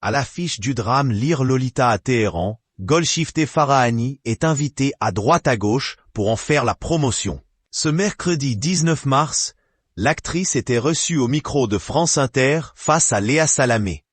À l'affiche du drame Lire Lolita à Téhéran, Golshifteh Farahani est invitée à droite à gauche pour en faire la promotion. Ce mercredi 19 mars, l'actrice était reçue au micro de France Inter face à Léa Salamé.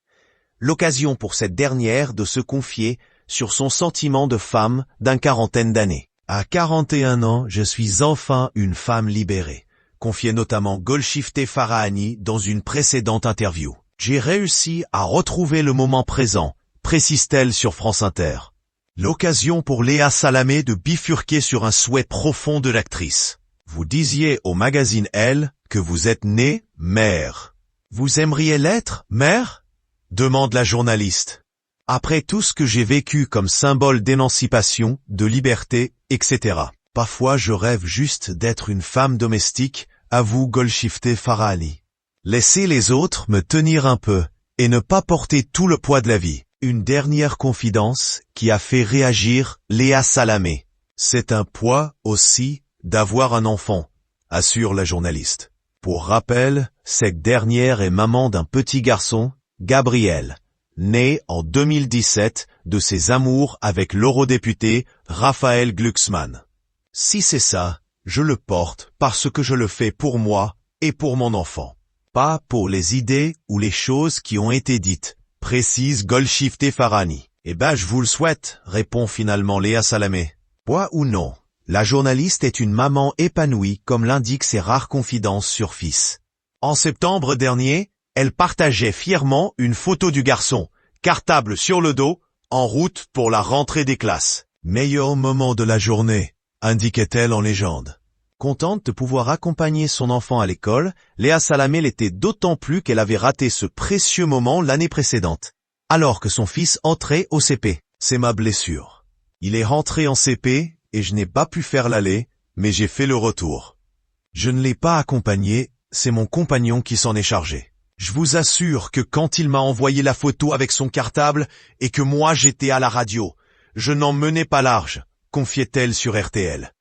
L'occasion pour cette dernière de se confier sur son sentiment de femme d'une quarantaine d'années. À 41 ans, je suis enfin une femme libérée, confiait notamment Golshifteh Farahani dans une précédente interview. J'ai réussi à retrouver le moment présent, précise-t-elle sur France Inter. L'occasion pour Léa Salamé de bifurquer sur un souhait profond de l'actrice. Vous disiez au magazine Elle que vous êtes née mère. Vous aimeriez l'être, mère? Demande la journaliste. Après tout ce que j'ai vécu comme symbole d'émancipation, de liberté, etc. Parfois je rêve juste d'être une femme domestique, avoue Golshifteh Farahani. Laissez les autres me tenir un peu, et ne pas porter tout le poids de la vie. Une dernière confidence qui a fait réagir Léa Salamé. C'est un poids aussi d'avoir un enfant, assure la journaliste. Pour rappel, cette dernière est maman d'un petit garçon, Gabriel, né en 2017 de ses amours avec l'eurodéputé Raphaël Glucksmann. Si c'est ça, je le porte parce que je le fais pour moi et pour mon enfant. Pas pour les idées ou les choses qui ont été dites, précise Golshifteh Farahani. Eh ben je vous le souhaite, répond finalement Léa Salamé. Ouais ou non? La journaliste est une maman épanouie comme l'indiquent ses rares confidences sur Fils. En septembre dernier, elle partageait fièrement une photo du garçon, cartable sur le dos, en route pour la rentrée des classes. Meilleur moment de la journée, indiquait-elle en légende. Contente de pouvoir accompagner son enfant à l'école, Léa Salamé l'était d'autant plus qu'elle avait raté ce précieux moment l'année précédente, alors que son fils entrait au CP. C'est ma blessure. Il est rentré en CP et je n'ai pas pu faire l'aller, mais j'ai fait le retour. Je ne l'ai pas accompagné, c'est mon compagnon qui s'en est chargé. Je vous assure que quand il m'a envoyé la photo avec son cartable et que moi j'étais à la radio, je n'en menais pas large, confiait-elle sur RTL.